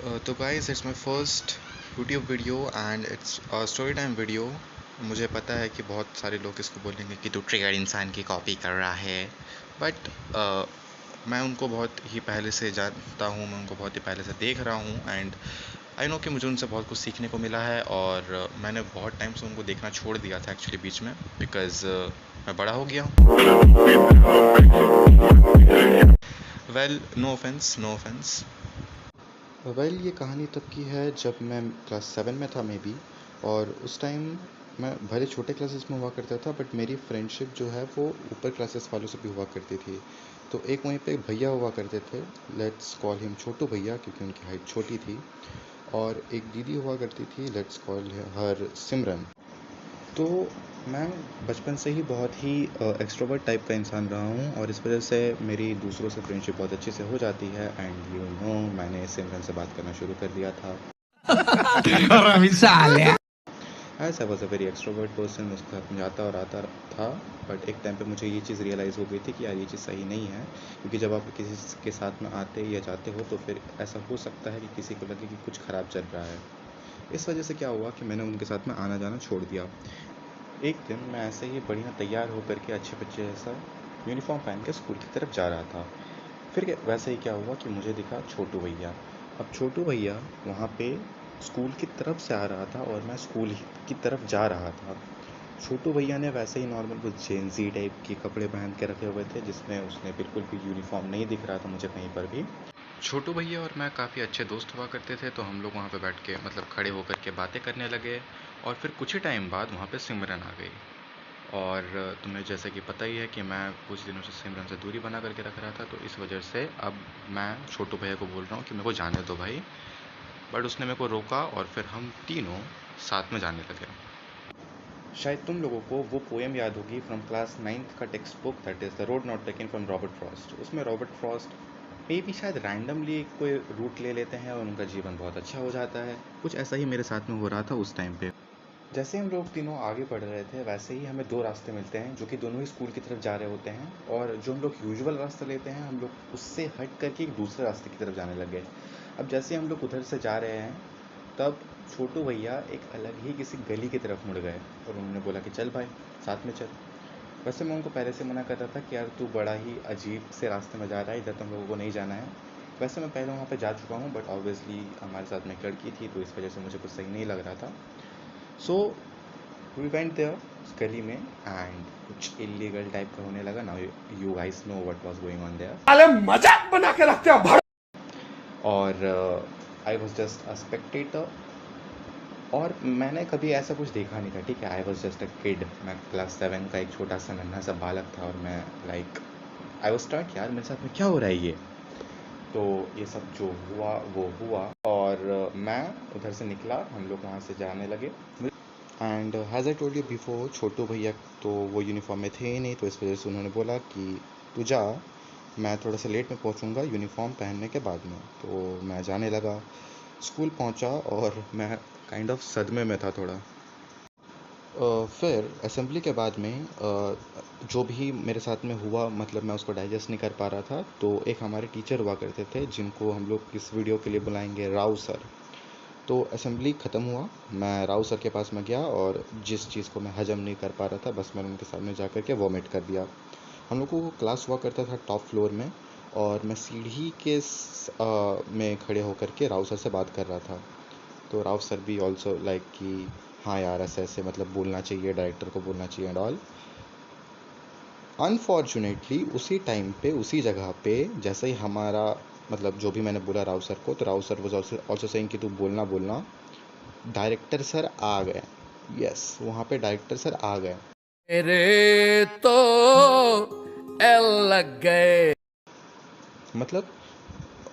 तो guys it's my first YouTube video and it's story time video. मुझे पता है कि बहुत सारे लोग इसको बोलेंगे कि तू ट्रिगर इंसान की कॉपी कर रहा है, बट मैं उनको बहुत ही पहले से जानता हूँ, मैं उनको बहुत ही पहले से देख रहा हूँ एंड आई नो कि मुझे उनसे बहुत कुछ सीखने को मिला है। और मैंने बहुत टाइम से उनको देखना छोड़ दिया था एक्चुअली बीच में, बिकॉज़ मैं बड़ा हो गया हूँ। Well, no offence, no offence. ये कहानी तब की है जब मैं क्लास 7 में था मे बी। और उस टाइम मैं भले छोटे क्लासेस में हुआ करता था, बट मेरी फ्रेंडशिप जो है वो ऊपर क्लासेस वालों से भी हुआ करती थी। तो एक वहीं पे भैया हुआ करते थे, लेट्स कॉल हिम छोटू भैया क्योंकि उनकी हाइट छोटी थी। और एक दीदी हुआ करती थी, लेट्स कॉल हर सिमरन। तो मैं बचपन से ही बहुत ही एक्सट्रोवर्ट टाइप का इंसान रहा हूँ और इस वजह से मेरी दूसरों से फ्रेंडशिप बहुत अच्छे से हो जाती है। एंड यू नो, मैंने सिमरन से बात करना शुरू कर दिया था। As I was a very extrovert person, उसके साथ में जाता और आता था। बट एक टाइम पे मुझे ये चीज़ रियलाइज़ हो गई थी कि यार ये चीज़ सही नहीं है, क्योंकि जब आप किसी के साथ में आते या जाते हो तो फिर ऐसा हो सकता है कि किसी को लगे कि कुछ ख़राब चल रहा है। इस वजह से क्या हुआ कि मैंने उनके साथ में आना जाना छोड़ दिया। एक दिन मैं ऐसे ही बढ़िया तैयार होकर के अच्छे बच्चे जैसा यूनिफॉर्म पहन के स्कूल की तरफ जा रहा था। फिर वैसे ही क्या हुआ कि मुझे दिखा छोटू भैया। अब छोटू भैया वहाँ पे स्कूल की तरफ से आ रहा था और मैं स्कूल की तरफ जा रहा था। छोटू भैया ने वैसे ही नॉर्मल कुछ जेंजी टाइप के कपड़े पहन के रखे हुए थे, जिसमें उसने बिल्कुल भी यूनिफॉर्म नहीं दिख रहा था मुझे कहीं पर भी। छोटू भैया और मैं काफ़ी अच्छे दोस्त हुआ करते थे, तो हम लोग वहाँ पे बैठ के मतलब खड़े होकर के बातें करने लगे। और फिर कुछ ही टाइम बाद वहाँ पे सिमरन आ गई। और तुम्हें जैसे कि पता ही है कि मैं कुछ दिनों से सिमरन से दूरी बना करके रख रहा था, तो इस वजह से अब मैं छोटू भैया को बोल रहा हूँ कि मेरे को जाने दो भाई। बट उसने मेरे को रोका और फिर हम तीनों साथ में जाने लगे। शायद तुम लोगों को वो पोएम याद होगी फ्रॉम क्लास 9th का text book, that is the road not taken from Robert Frost. उसमें रॉबर्ट फ्रॉस्ट मे भी शायद रैंडमली कोई रूट ले लेते हैं और उनका जीवन बहुत अच्छा हो जाता है। कुछ ऐसा ही मेरे साथ में हो रहा था उस टाइम पे। जैसे हम लोग तीनों आगे बढ़ रहे थे, वैसे ही हमें दो रास्ते मिलते हैं जो कि दोनों ही स्कूल की तरफ जा रहे होते हैं। और जो हम लोग यूजुअल रास्ता लेते हैं, हम लोग उससे हट करके एक दूसरे रास्ते की तरफ जाने लगे। अब जैसे हम लोग उधर से जा रहे हैं, तब छोटू भैया एक अलग ही किसी गली की तरफ मुड़ गए और उन्होंने बोला कि चल भाई साथ में चल। वैसे मैं उनको पहले से मना कर रहा था कि यार तू बड़ा ही अजीब से रास्ते में जा रहा है, इधर तुम लोगों को नहीं जाना है। वैसे मैं पहले वहाँ पे जा चुका हूँ, बट ऑब्वियसली हमारे साथ में एक लड़की थी, तो इस वजह से मुझे कुछ सही नहीं लग रहा था। सो वी वेंट देयर उस गली में एंड कुछ इलीगल टाइप का होने लगा। Now you guys know what was going on their. अरे मजाक बना के रखते हो भाड़। और I was just a Spectator और मैंने कभी ऐसा कुछ देखा नहीं था, ठीक है। I was just a kid, मैं क्लास 7 का एक छोटा सा नन्हा सा बालक था और मैं लाइक आई वाज स्टार्ट यार मेरे साथ में क्या हो रहा है ये। तो ये सब जो हुआ वो हुआ और मैं उधर से निकला, हम लोग वहाँ से जाने लगे। And has I told you before, Chhotu भैया तो वो यूनिफॉर्म में थे ही नहीं, तो इस वजह से उन्होंने बोला कि तू जा, मैं थोड़ा सा लेट में पहुंचूंगा यूनिफॉर्म पहनने के बाद में। तो मैं जाने लगा, स्कूल पहुंचा और मैं काइंड ऑफ सदमे में था थोड़ा। फिर असेंबली के बाद में जो भी मेरे साथ में हुआ, मतलब मैं उसको डाइजेस्ट नहीं कर पा रहा था। तो एक हमारे टीचर हुआ करते थे जिनको हम लोग इस वीडियो के लिए बुलाएंगे राव सर। तो असेंबली ख़त्म हुआ, मैं राव सर के पास में गया और जिस चीज़ को मैं हजम नहीं कर पा रहा था, बस मैंने उनके सामने जा कर के वॉमिट कर दिया। हम लोगों को क्लास हुआ करता था टॉप फ्लोर में, और मैं सीढ़ी के में खड़े होकर के राव सर से बात कर रहा था। तो राव सर भी ऑल्सो लाइक कि हाँ यार ऐसे ऐसे मतलब बोलना चाहिए, डायरेक्टर को बोलना चाहिए एंड ऑल। अनफॉर्चुनेटली उसी टाइम पे उसी जगह पे जैसे ही हमारा मतलब जो भी मैंने बोला राव सर को, तो Rao sir was also saying कि तू बोलना बोलना, डायरेक्टर सर आ गए। यस, वहाँ पे डायरेक्टर सर आ गए। मेरे तो एल लग गए। मतलब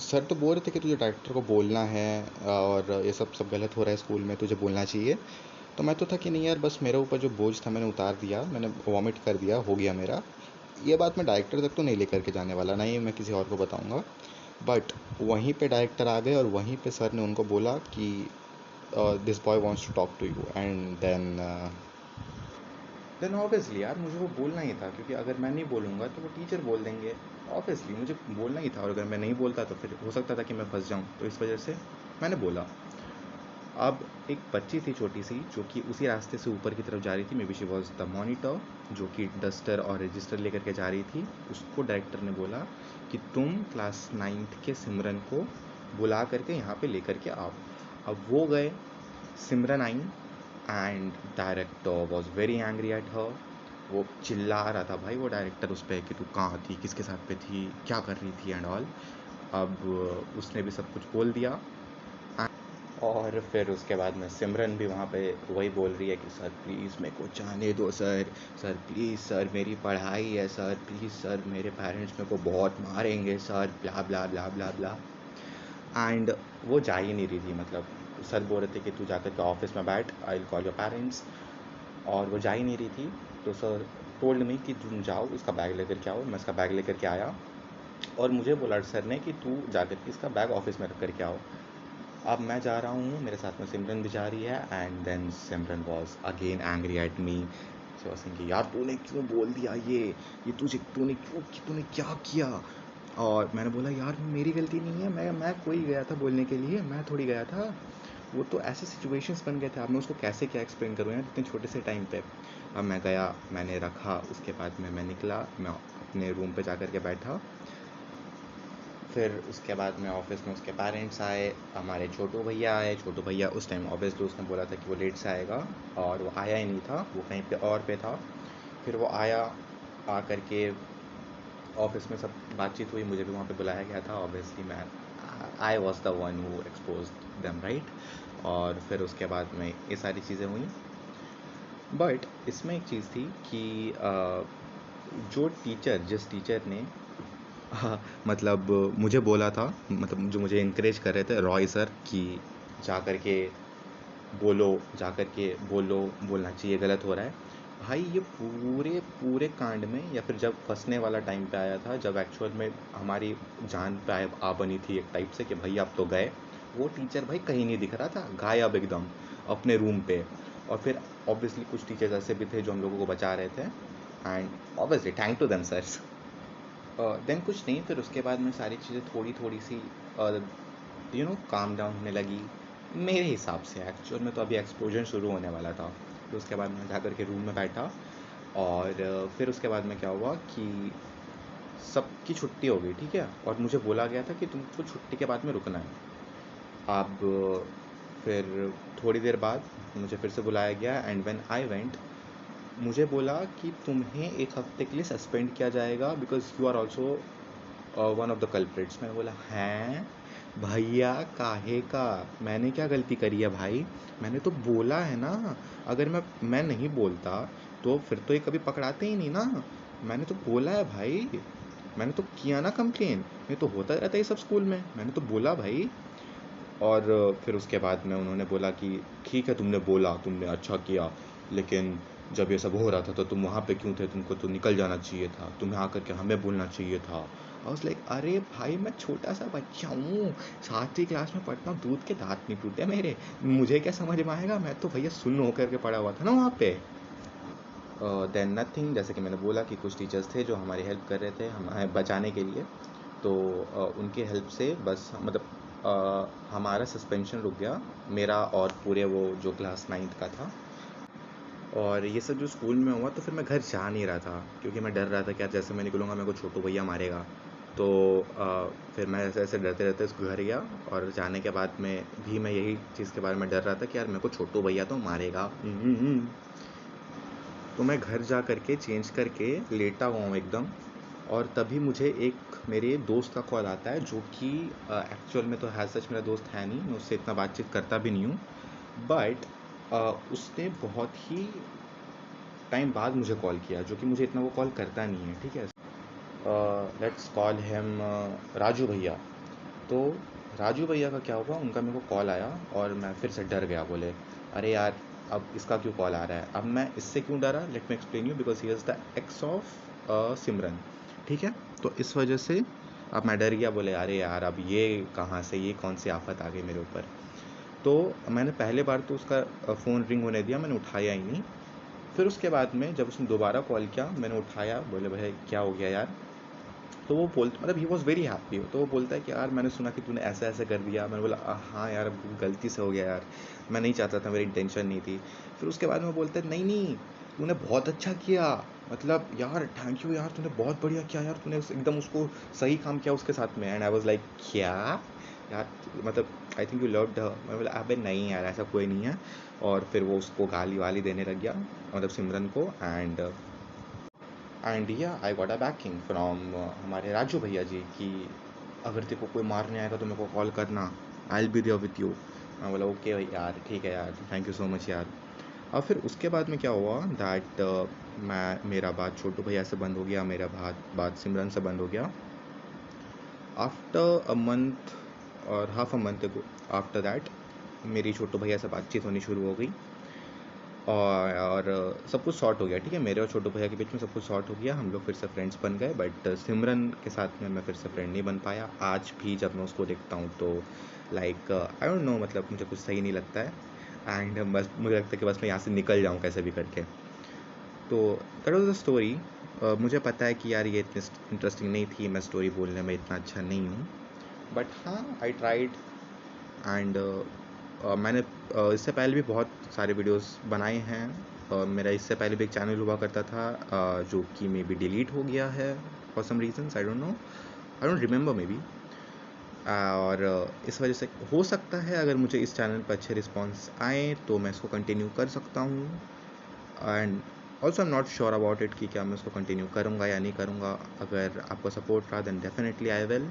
सर तो बोल रहे थे कि तुझे डायरेक्टर को बोलना है और ये सब सब गलत हो रहा है स्कूल में, तुझे बोलना चाहिए। तो मैं तो था कि नहीं यार, बस मेरे ऊपर जो बोझ था मैंने उतार दिया, मैंने वॉमिट कर दिया, हो गया मेरा। ये बात मैं डायरेक्टर तक तो नहीं लेकर के जाने वाला, नहीं मैं किसी और को बताऊंगा। बट वहीं पे डायरेक्टर आ गए और वहीं पे सर ने उनको बोला कि this boy wants to talk to you. And then obviously यार मुझे वो बोलना ही था, क्योंकि अगर मैं नहीं बोलूँगा तो वो टीचर बोल देंगे। ऑब्वियसली मुझे बोलना ही था, और अगर मैं नहीं बोलता तो फिर हो सकता था कि मैं फंस जाऊँ। तो इस वजह से मैंने बोला। अब एक बच्ची थी छोटी सी जो कि उसी रास्ते से ऊपर की तरफ जा रही थी, may be she was the monitor, जो कि डस्टर और रजिस्टर लेकर के जा रही थी। उसको डायरेक्टर ने बोला कि तुम क्लास 9th के सिमरन को बुला करके यहाँ पे लेकर के आओ। अब वो गए, सिमरन आई and director was very angry at her. वो चिल्ला रहा था भाई वो डायरेक्टर उस पर कि तू कहाँ थी, किसके साथ पे थी, क्या कर रही थी एंड ऑल। अब उसने भी सब कुछ बोल दिया और फिर उसके बाद में सिमरन भी वहाँ पे वही बोल रही है कि सर प्लीज़ मेरे को जाने दो सर, सर प्लीज़ सर मेरी पढ़ाई है सर, प्लीज़ सर मेरे पेरेंट्स मेरे को बहुत मारेंगे sir, blah blah blah blah blah. And वो जा ही नहीं रही थी, मतलब सर बोल रहे थे कि तू जाकर के ऑफिस में बैठ, I will call your parents, और वो जा ही नहीं रही थी। तो सर टोल्ड मी कि तुम जाओ इसका बैग लेकर के आओ। मैं इसका बैग लेकर के आया और मुझे बोला सर ने कि तू जाकर के इसका बैग ऑफिस में रख करके आओ। अब मैं जा रहा हूँ, मेरे साथ में सिमरन भी जा रही है and then Simran was again angry at me. She was saying कि यार तूने क्यों बोल दिया ये तूने क्या किया। और मैंने बोला यार मेरी गलती नहीं है, मैं कोई गया था बोलने के लिए, मैं थोड़ी गया था, वो तो ऐसे सिचुएशंस बन गए थे। अब मैं उसको कैसे क्या एक्सप्लेन करूँ यार इतने छोटे से टाइम पे। अब मैं गया, मैंने रखा, उसके बाद में मैं निकला, मैं अपने रूम पे जा कर के बैठा। फिर उसके बाद में ऑफिस में उसके पेरेंट्स आए, हमारे छोटू भैया आए। छोटू भैया उस टाइम ऑब्वियसली उसने बोला था कि वो लेट से आएगा और वो आया ही नहीं था, वो कहीं पे और पे था। फिर वो आया, आ करके ऑफिस में सब बातचीत हुई, मुझे भी वहाँ पे बुलाया गया था। ऑब्वियसली मैं I was the one who expose them right. और फिर उसके बाद में ये सारी चीज़ें हुई। बट इसमें एक चीज़ थी कि जिस टीचर ने हाँ, मतलब मुझे बोला था, मतलब जो मुझे इनकरेज कर रहे थे रॉय सर कि जा कर के बोलो, जा कर के बोलो, बोलना चाहिए, गलत हो रहा है। भाई ये पूरे पूरे कांड में, या फिर जब फंसने वाला टाइम पे आया था, जब एक्चुअल में हमारी जान पे आ बनी थी एक टाइप से कि भाई आप तो गए, वो टीचर भाई कहीं नहीं दिख रहा था, गायब एकदम अपने रूम पे। और फिर ऑब्वियसली कुछ टीचर्स ऐसे भी थे जो हम लोगों को बचा रहे थे and obviously thank to them sirs. Then कुछ नहीं, फिर उसके बाद में सारी चीज़ें थोड़ी थोड़ी सी काम डाउन होने लगी मेरे हिसाब से। एक्चुअल में तो अभी एक्सपोजर शुरू होने वाला था। फिर उसके बाद मैं जा कर के रूम में बैठा और फिर उसके बाद में क्या हुआ कि सबकी छुट्टी हो गई, ठीक है, और मुझे बोला गया था कि तुमको छुट्टी के बाद में रुकना है। अब फिर थोड़ी देर बाद मुझे फिर से बुलाया गया एंड व्हेन आई वेंट, मुझे बोला कि तुम्हें एक हफ्ते के लिए सस्पेंड किया जाएगा because you are also one of the culprits. मैंने बोला हैं भैया काहे का, मैंने क्या गलती करी है भाई, मैंने तो बोला है ना। अगर मैं नहीं बोलता तो फिर तो ये कभी पकड़ाते ही नहीं ना। मैंने तो बोला है भाई, मैंने तो किया ना कंप्लेन, ये तो होता रहता है सब स्कूल में, मैंने तो बोला भाई। और फिर उसके बाद में उन्होंने बोला कि ठीक है तुमने बोला, तुमने अच्छा किया, लेकिन जब ये सब हो रहा था तो तुम वहाँ पे क्यों थे, तुमको तो निकल जाना चाहिए था, तुम्हें आकर के हमें बोलना चाहिए था। आई वाज लाइक अरे भाई मैं छोटा सा बच्चा हूँ, 7वीं क्लास में पढ़ता हूँ, दूध के दांत नहीं टूटे मेरे, मुझे क्या समझ में आएगा, मैं तो भैया सुन्न होकर के पड़ा हुआ था ना वहाँ पे। देन नथिंग, जैसे कि मैंने बोला कि कुछ टीचर्स थे जो हमारी हेल्प कर रहे थे हमें बचाने के लिए, तो उनके हेल्प से बस मतलब हमारा सस्पेंशन रुक गया, मेरा और पूरे वो जो क्लास 9th का था। और ये सब जो स्कूल में हुआ तो फिर मैं घर जा नहीं रहा था क्योंकि मैं डर रहा था कि यार जैसे मैं निकलूँगा मेरे को छोटू भैया मारेगा। तो फिर मैं ऐसे ऐसे डरते डरते उसको घर गया और जाने के बाद में भी मैं यही चीज़ के बारे में डर रहा था कि यार मेरे को छोटू भैया तो मारेगा। तो मैं घर जा करके चेंज करके लेटा हुआ हूँ एकदम, और तभी मुझे एक मेरे दोस्त का कॉल आता है जो कि एक्चुअल में तो है सच मेरा दोस्त है नहीं, मैं उससे इतना बातचीत करता भी नहीं हूँ। बट उसने बहुत ही टाइम बाद मुझे कॉल किया, जो कि मुझे इतना वो कॉल करता नहीं है, ठीक है। लेट्स कॉल हिम राजू भैया। तो राजू भैया का क्या हुआ, उनका मेरे को कॉल आया और मैं फिर से डर गया। बोले अरे यार अब इसका क्यों कॉल आ रहा है। अब मैं इससे क्यों डरा, let me explain you, because he is the ex of Simran, ठीक है। तो इस वजह से अब मैं डर गया। बोले अरे यार अब ये कहाँ से, ये कौन सी आफत आ गई मेरे ऊपर। तो मैंने पहले बार तो उसका फ़ोन रिंग होने दिया, मैंने उठाया ही नहीं। फिर उसके बाद में जब उसने दोबारा कॉल किया मैंने उठाया, बोले भाई क्या हो गया यार। तो वो बोलता मतलब ही वॉज वेरी हैप्पी। तो वो बोलता है कि यार मैंने सुना कि तूने ऐसा ऐसा कर दिया। मैंने बोला हाँ यार गलती से हो गया यार, मैं नहीं चाहता था, मेरी इंटेंशन नहीं थी। फिर उसके बाद में बोलता है नहीं नहीं तूने बहुत अच्छा किया, मतलब यार थैंक यू यार, तूने बहुत बढ़िया किया यार, तूने एकदम उसको सही काम किया उसके साथ में। एंड आई वाज लाइक क्या यार, मतलब I think you loved her. मैं बोला अबे नहीं यार ऐसा कोई नहीं है। और फिर वो उसको गाली वाली देने लग गया, मतलब सिमरन को। एंड या I got a banking from हमारे राजू भैया जी कि अगर तेरे को कोई मारने आएगा तो मेरे को कॉल करना, I will be there with you. मैं बोला ओके भाई यार ठीक है यार, थैंक यू सो मच यार। और फिर उसके बाद में क्या हुआ दैट मेरा बात छोटू भैया से बंद हो गया, मेरा बात सिमरन से बंद हो गया। आफ्टर अ मंथ और half a month after that मेरी छोटू भैया से बातचीत होनी शुरू हो गई। और सब कुछ सॉर्ट हो गया, ठीक है, मेरे और छोटू भैया के बीच में सब कुछ सॉर्ट हो गया, हम लोग फिर से फ्रेंड्स बन गए। बट सिमरन के साथ में मैं फिर से फ्रेंड नहीं बन पाया। आज भी जब मैं उसको देखता हूँ तो लाइक आई डोंट नो, मतलब मुझे कुछ सही नहीं लगता है। एंड बस मुझे लगता है कि बस मैं यहाँ से निकल जाऊँ कैसे भी करके। तो दैट वाज द स्टोरी। मुझे पता है कि यार ये इतनी इंटरेस्टिंग नहीं थी, मैं स्टोरी बोलने में इतना अच्छा नहीं हूँ, बट हाँ आई ट्राइड। एंड मैंने इससे पहले भी बहुत सारे वीडियोस बनाए हैं। मेरा इससे पहले भी एक चैनल हुआ करता था जो कि मे बी डिलीट हो गया है for some reasons, I don't know, I don't remember maybe. और इस वजह से हो सकता है अगर मुझे इस चैनल पर अच्छे रिस्पॉन्स आए तो मैं इसको कंटिन्यू कर सकता हूँ। And also I am not sure about it कि क्या मैं इसको कंटिन्यू करूँगा या नहीं करूँगा। अगर आपको सपोर्ट रहा देन डेफिनेटली आई विल।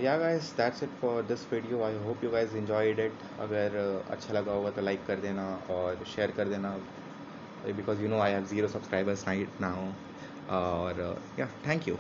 या guys that's it for this video, I hope you guys enjoyed it. अगर अच्छा लगा होगा तो लाइक कर देना और शेयर कर देना, because you know I have 0 subscribers right now. और या थैंक यू।